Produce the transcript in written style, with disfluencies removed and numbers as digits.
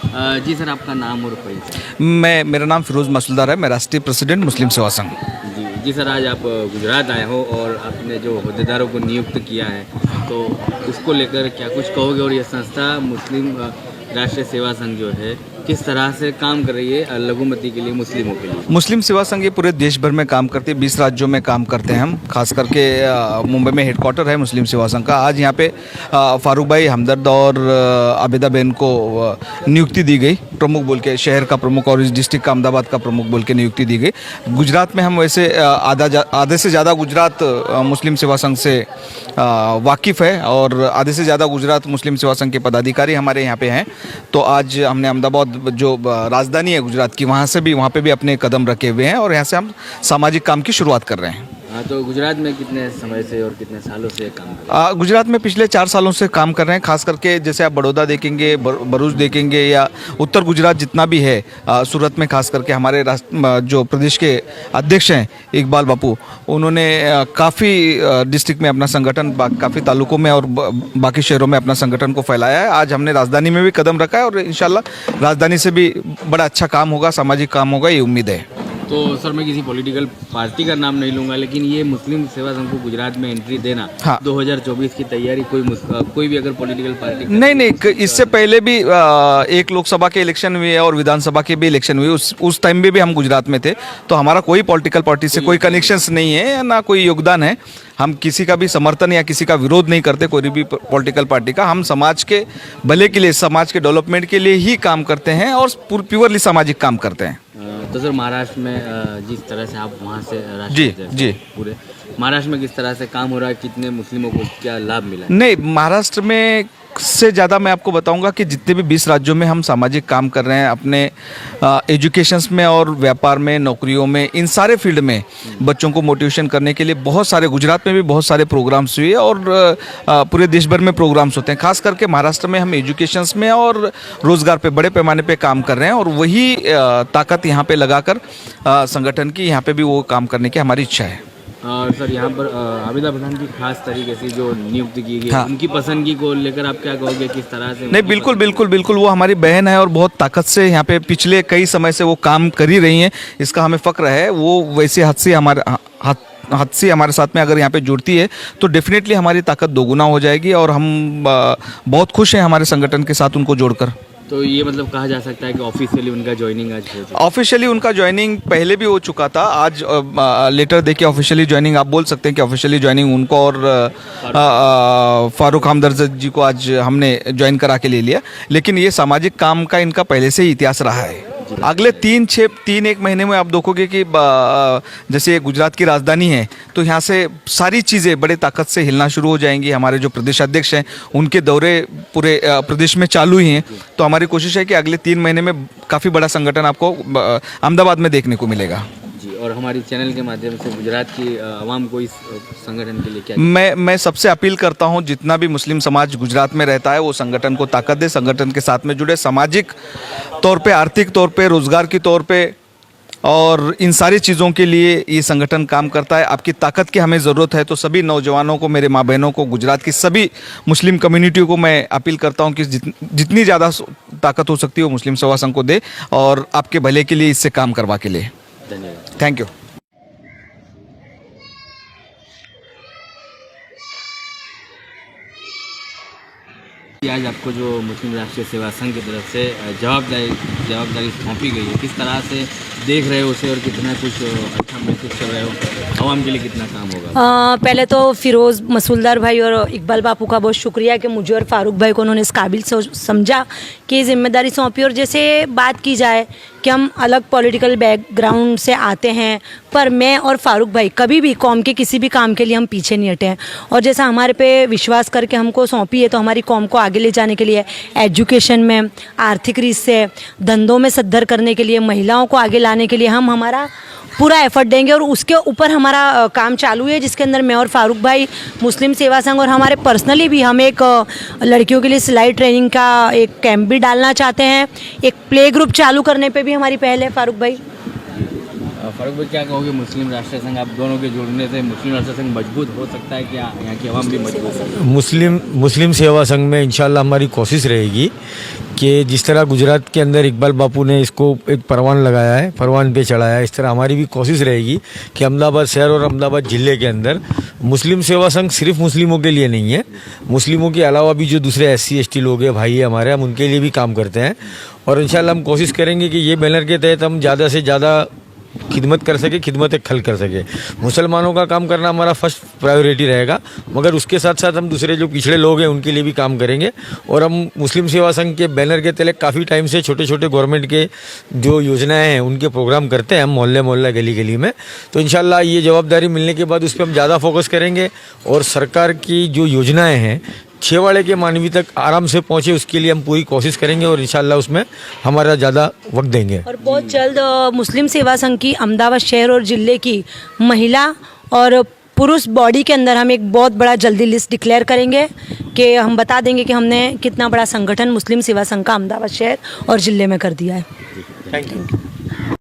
जी sir, आपका नाम और परिचय। मेरा नाम फिरोज़ मसूलदार है। मैं राष्ट्रीय प्रेसिडेंट मुस्लिम सेवा संघ। जी जी सर, आज आप गुजरात आए हो और आपने जो अहदेदारों को नियुक्त किया है, तो उसको लेकर क्या कुछ कहोगे? और ये संस्था मुस्लिम राष्ट्रीय सेवा संघ जो है किस तरह से काम कर रही है लघुमती के लिए, मुस्लिमों के लिए? मुस्लिम सेवा संघ ये पूरे देश भर में काम करती है। 20 राज्यों में काम करते हैं हम। खास करके मुंबई में हेडक्वार्टर है मुस्लिम सेवा संघ का। आज यहाँ पे फारूक भाई हमदर्द और आबिदा बहन को नियुक्ति दी गई, प्रमुख बोल के, शहर का प्रमुख और इस डिस्ट्रिक्ट का अहमदाबाद का प्रमुख बोल के नियुक्ति दी गई। गुजरात में हम वैसे आधे से ज़्यादा गुजरात मुस्लिम सेवा संघ से वाकिफ़ है और आधे से ज़्यादा गुजरात मुस्लिम सेवा संघ के पदाधिकारी हमारे यहाँ पे हैं। तो आज हमने अहमदाबाद जो राजधानी है गुजरात की, वहाँ पे भी अपने कदम रखे हुए हैं और यहाँ से हम सामाजिक काम की शुरुआत कर रहे हैं। हाँ, तो गुजरात में कितने समय से और कितने सालों से काम कर रहे हैं? गुजरात में पिछले 4 सालों से काम कर रहे हैं। खास करके जैसे आप बड़ौदा देखेंगे, भरूच देखेंगे या उत्तर गुजरात जितना भी है, सूरत में खास करके हमारे जो प्रदेश के अध्यक्ष हैं इकबाल बापू, उन्होंने काफ़ी डिस्ट्रिक्ट में अपना संगठन, काफ़ी तालुकों में और बाकी शहरों में अपना संगठन को फैलाया है। आज हमने राजधानी में भी कदम रखा है और इंशाल्लाह राजधानी से भी बड़ा अच्छा काम होगा, सामाजिक काम होगा, ये उम्मीद है। तो सर, मैं किसी पॉलिटिकल पार्टी का नाम नहीं लूँगा, लेकिन ये मुस्लिम सेवा संघ को गुजरात में एंट्री देना, हाँ। 2024 की तैयारी कोई भी अगर पॉलिटिकल पार्टी नहीं, इससे पहले भी एक लोकसभा के इलेक्शन हुए और विधानसभा के भी इलेक्शन हुए। उस टाइम में भी हम गुजरात में थे। तो हमारा कोई पॉलिटिकल पार्टी से कोई कनेक्शंस नहीं है, ना कोई योगदान है। हम किसी का भी समर्थन या किसी का विरोध नहीं करते, कोई भी पॉलिटिकल पार्टी का। हम समाज के भले के लिए, समाज के डेवलपमेंट के लिए ही काम करते हैं और प्योरली सामाजिक काम करते हैं। तो सर, महाराष्ट्र में जिस तरह से आप वहाँ से जी पूरे महाराष्ट्र में किस तरह से काम हो रहा है, कितने मुस्लिमों को क्या लाभ मिला है? नहीं, महाराष्ट्र में से ज़्यादा मैं आपको बताऊंगा कि जितने भी 20 राज्यों में हम सामाजिक काम कर रहे हैं, अपने एजुकेशंस में और व्यापार में, नौकरियों में, इन सारे फील्ड में बच्चों को मोटिवेशन करने के लिए बहुत सारे, गुजरात में भी बहुत सारे प्रोग्राम्स हुए और पूरे देश भर में प्रोग्राम्स होते हैं। खास करके महाराष्ट्र में हम एजुकेशंस में और रोज़गार पे बड़े पैमाने पे काम कर रहे हैं और वही ताकत यहाँ पे लगाकर संगठन की यहाँ पे भी वो काम करने की हमारी इच्छा है। और सर, यहाँ पर आबिदा बहन की खास तरीके से जो नियुक्ति की गई, हाँ। उनकी पसंदगी को लेकर आप क्या कहोगे, किस तरह से? नहीं, बिल्कुल वो हमारी बहन है और बहुत ताकत से यहाँ पे पिछले कई समय से वो काम कर ही रही हैं। इसका हमें फ़क्र है। वो वैसे हद से हमारे साथ में अगर यहाँ पे जुड़ती है तो डेफिनेटली हमारी ताकत दोगुना हो जाएगी और हम बहुत खुश हैं हमारे संगठन के साथ उनको जोड़कर। तो ये मतलब कहा जा सकता है कि ऑफिशियली उनका ज्वाइनिंग आज हो चुका है? ऑफिशियली उनका ज्वाइनिंग पहले भी हो चुका था। आज लेटर देके ऑफिशियली ज्वाइनिंग, आप बोल सकते हैं कि ऑफिशियली ज्वाइनिंग उनको और फारूक हमदर्द जी को आज हमने ज्वाइन करा के ले लिया। लेकिन ये सामाजिक काम का इनका पहले से ही इतिहास रहा है। अगले 3-1 महीने में आप देखोगे कि जैसे गुजरात की राजधानी है तो यहाँ से सारी चीज़ें बड़े ताकत से हिलना शुरू हो जाएंगी। हमारे जो प्रदेश अध्यक्ष हैं उनके दौरे पूरे प्रदेश में चालू ही हैं। तो हमारी कोशिश है कि अगले 3 महीने में काफ़ी बड़ा संगठन आपको अहमदाबाद में देखने को मिलेगा। जी, और हमारी चैनल के माध्यम से गुजरात की आवाम को इस संगठन के लिए क्या? मैं सबसे अपील करता हूं, जितना भी मुस्लिम समाज गुजरात में रहता है वो संगठन को ताकत दे, संगठन के साथ में जुड़े, सामाजिक तौर पे, आर्थिक तौर पे, रोजगार के तौर पे और इन सारी चीज़ों के लिए ये संगठन काम करता है। आपकी ताकत की हमें ज़रूरत है। तो सभी नौजवानों को, मेरे माँ बहनों को, गुजरात की सभी मुस्लिम कम्युनिटी को मैं अपील करता हूँ कि जितनी ज़्यादा ताकत हो सकती है वो मुस्लिम सेवा संघ को दे और आपके भले के लिए इससे काम करवा के लिए। धन्यवाद। Thank you. आज आपको जो मुस्लिम राष्ट्रीय सेवा संघ की तरफ से जवाबदारी सौंपी गई है, किस तरह से देख रहे हो उसे और कितना कुछ अच्छा महसूस कर रहे हो? आवाम के लिए कितना काम होगा? पहले तो फिरोज़ मसूलदार भाई और इकबाल बापू का बहुत शुक्रिया कि मुझे और फारूक भाई को उन्होंने इस काबिल समझा कि जिम्मेदारी सौंपी। और जैसे बात की जाए कि हम अलग पॉलिटिकल बैकग्राउंड से आते हैं, पर मैं और फारूक भाई कभी भी कौम के किसी भी काम के लिए हम पीछे नहीं हटे हैं। और जैसा हमारे पे विश्वास करके हमको सौंपी है तो हमारी कौम को आगे ले जाने के लिए, एजुकेशन में, आर्थिक रीत से, धंधों में सद्धर करने के लिए, महिलाओं को आगे लाने के लिए हम हमारा पूरा एफर्ट देंगे। और उसके ऊपर हमारा काम चालू है, जिसके अंदर मैं और फारूक भाई, मुस्लिम सेवा संघ और हमारे पर्सनली भी हम एक लड़कियों के लिए सिलाई ट्रेनिंग का एक कैंप भी डालना चाहते हैं। एक प्ले ग्रुप चालू करने पे भी हमारी पहल है। फारूक भाई, फारूक भाई क्या कहोगे, मुस्लिम राष्ट्रीय संघ आप दोनों के जुड़ने से मुस्लिम राष्ट्रीय संघ मजबूत हो सकता है क्या? यहाँ की आवाम भी मजबूत है? मुस्लिम सेवा संघ में इंशाल्लाह हमारी कोशिश रहेगी कि जिस तरह गुजरात के अंदर इकबाल बापू ने इसको एक परवान लगाया है, परवान पे चढ़ाया है, इस तरह हमारी भी कोशिश रहेगी कि अहमदाबाद शहर और अहमदाबाद ज़िले के अंदर मुस्लिम सेवा संघ सिर्फ मुस्लिमों के लिए नहीं है, मुस्लिमों के अलावा भी जो दूसरे SC ST लोग हैं, भाई है हमारे, हम उनके लिए भी काम करते हैं। और इंशाल्लाह हम कोशिश करेंगे कि ये बैनर के तहत हम ज़्यादा से ज़्यादा खिदमत कर सके, खिदमत एक खल कर सके। मुसलमानों का काम करना हमारा फर्स्ट प्रायोरिटी रहेगा, मगर उसके साथ साथ हम दूसरे जो पिछड़े लोग हैं उनके लिए भी काम करेंगे। और हम मुस्लिम सेवा संघ के बैनर के तले काफ़ी टाइम से छोटे छोटे गवर्नमेंट के जो योजनाएं हैं उनके प्रोग्राम करते हैं हम मोहल्ले मोहल्ला गली गली में। तो इंशाल्लाह ये जवाबदारी मिलने के बाद उस पर हम ज़्यादा फोकस करेंगे और सरकार की जो योजनाएँ हैं छेवाड़े के मानवी तक आराम से पहुंचे, उसके लिए हम पूरी कोशिश करेंगे और इंशाल्लाह उसमें हमारा ज़्यादा वक्त देंगे। और बहुत जल्द मुस्लिम सेवा संघ की अहमदाबाद शहर और ज़िले की महिला और पुरुष बॉडी के अंदर हम एक बहुत बड़ा जल्दी लिस्ट डिक्लेयर करेंगे कि हम बता देंगे कि हमने कितना बड़ा संगठन मुस्लिम सेवा संघ का अहमदाबाद शहर और ज़िले में कर दिया है। Thank you.